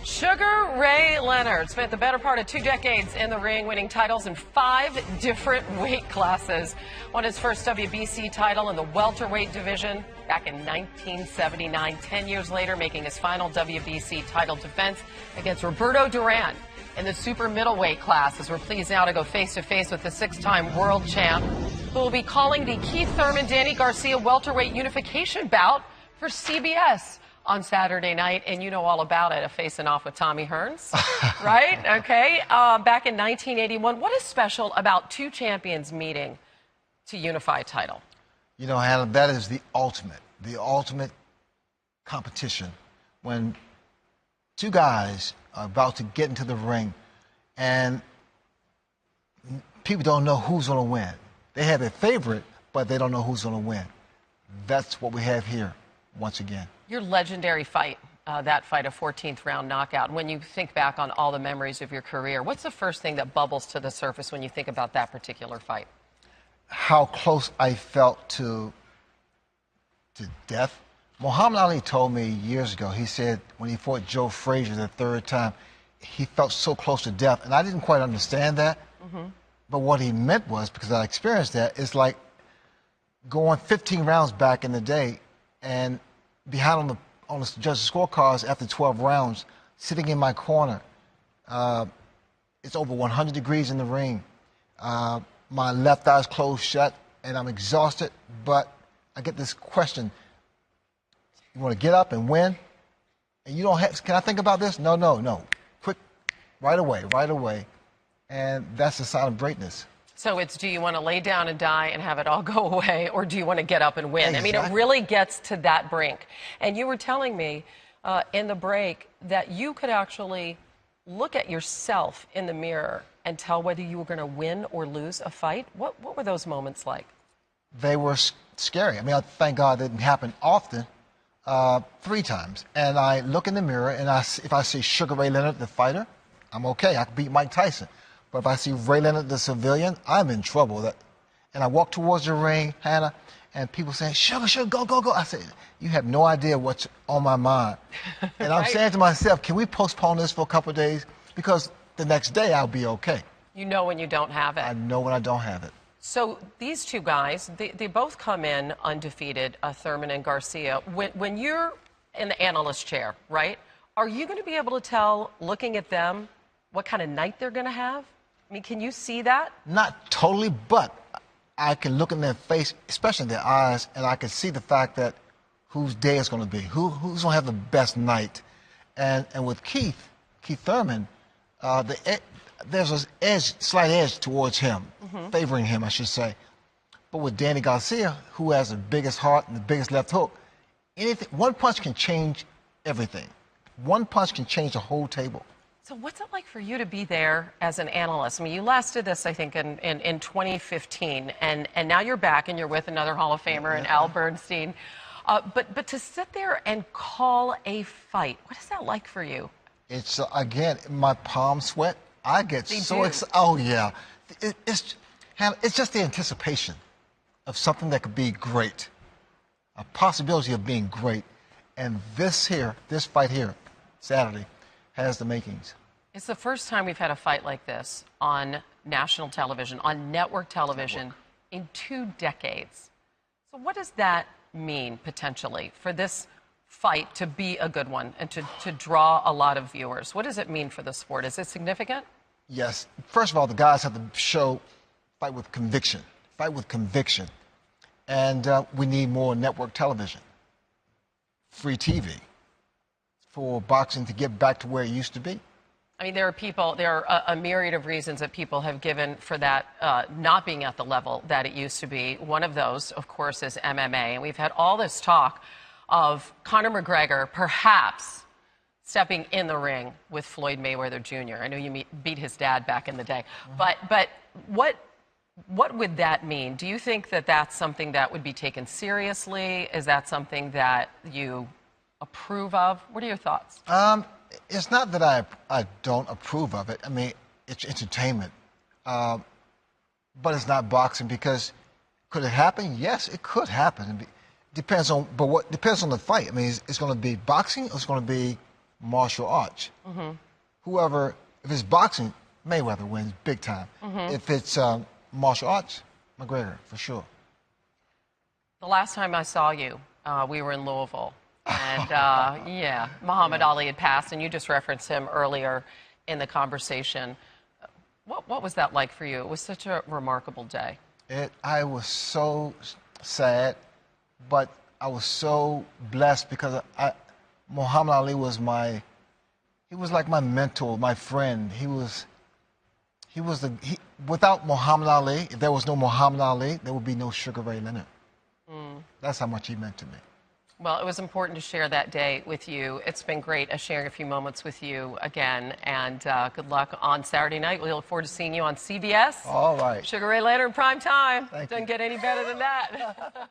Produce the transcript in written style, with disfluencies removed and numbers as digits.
Sugar Ray Leonard spent the better part of 2 decades in the ring, winning titles in 5 different weight classes. Won his first WBC title in the welterweight division back in 1979. 10 years later, making his final WBC title defense against Roberto Duran in the super middleweight class. As we're pleased now to go face-to-face with the 6-time world champ, who will be calling the Keith Thurman-Danny Garcia welterweight unification bout for CBS on Saturday night, and you know all about it, facing off with Tommy Hearns, right? Okay, back in 1981. What is special about 2 champions meeting to unify a title? You know, Hannah, that is the ultimate competition. When 2 guys are about to get into the ring and people don't know who's going to win. They have a favorite, but they don't know who's going to win. That's what we have here once again. Your legendary fight, that fight, a 14th round knockout. When you think back on all the memories of your career, what's the first thing that bubbles to the surface when you think about that particular fight? How close I felt to death. Muhammad Ali told me years ago, he said when he fought Joe Frazier the 3rd time, he felt so close to death. And I didn't quite understand that. But what he meant was, because I experienced that, it's like going 15 rounds back in the day and behind on the judges' scorecards after 12 rounds, sitting in my corner. It's over 100 degrees in the ring. My left eye's closed shut, and I'm exhausted. But I get this question: you want to get up and win? And you don't have. Can I think about this? No. Quick, right away. And that's a sign of greatness. So it's, do you want to lay down and die and have it all go away, or do you want to get up and win? Exactly. I mean, it really gets to that brink. And you were telling me in the break that you could actually look at yourself in the mirror and tell whether you were going to win or lose a fight. What were those moments like? They were scary. I mean, thank God it didn't happen often, 3 times. And I look in the mirror, and if I see Sugar Ray Leonard, the fighter, I'm okay. I can beat Mike Tyson. But if I see Ray Leonard, the civilian, I'm in trouble. And I walk towards the ring, Hannah, and people say, Sugar, go. I say, you have no idea what's on my mind. And I'm saying to myself, can we postpone this for a couple of days? Because the next day I'll be okay. You know when you don't have it. I know when I don't have it. So these 2 guys, they both come in undefeated, Thurman and Garcia. When you're in the analyst chair, right, are you going to be able to tell, looking at them, what kind of night they're going to have? I mean, can you see that? Not totally, but I can look in their face, especially in their eyes, and I can see the fact that whose day it's going to be, who's going to have the best night. And with Keith Thurman, there's a slight edge towards him, favoring him, I should say. But with Danny Garcia, who has the biggest heart and the biggest left hook, one punch can change everything. One punch can change the whole table. So what's it like for you to be there as an analyst? I mean, you last did this, I think, in 2015, and now you're back and you're with another Hall of Famer, and Al Bernstein. But to sit there and call a fight, what is that like for you? It's, again, my palms sweat. I get so excited. Oh, yeah. It's just the anticipation of something that could be great, a possibility of being great. And this fight here, Saturday, has the makings. It's the first time we've had a fight like this on national television, on network television, in 2 decades. So what does that mean, potentially, for this fight to be a good one and to draw a lot of viewers? What does it mean for the sport? Is it significant? Yes. First of all, the guys have to show fight with conviction. Fight with conviction. And we need more network television, free TV, for boxing to get back to where it used to be. I mean, there are a myriad of reasons that people have given for that not being at the level that it used to be. One of those, of course, is MMA. And we've had all this talk of Conor McGregor perhaps stepping in the ring with Floyd Mayweather Jr. I know you beat his dad back in the day. But what would that mean? Do you think that that's something that would be taken seriously? Is that something that you approve of? What are your thoughts? It's not that I don't approve of it. I mean, it's entertainment. But it's not boxing, because could it happen? Yes, it could happen. Depends on the fight. I mean, it's going to be boxing, or it's going to be martial arts. Whoever, if it's boxing, Mayweather wins big time. If it's martial arts, McGregor, for sure. The last time I saw you, we were in Louisville. And yeah, Muhammad Ali had passed, and you just referenced him earlier in the conversation. What was that like for you? It was such a remarkable day. I was so sad, but I was so blessed because Muhammad Ali was he was like my mentor, my friend. Without Muhammad Ali, if there was no Muhammad Ali, there would be no Sugar Ray Leonard. That's how much he meant to me. Well, it was important to share that day with you. It's been great sharing a few moments with you again, and good luck on Saturday night. We look forward to seeing you on CBS. All right. Sugar Ray Leonard, prime time. Thank Doesn't you. get any better than that.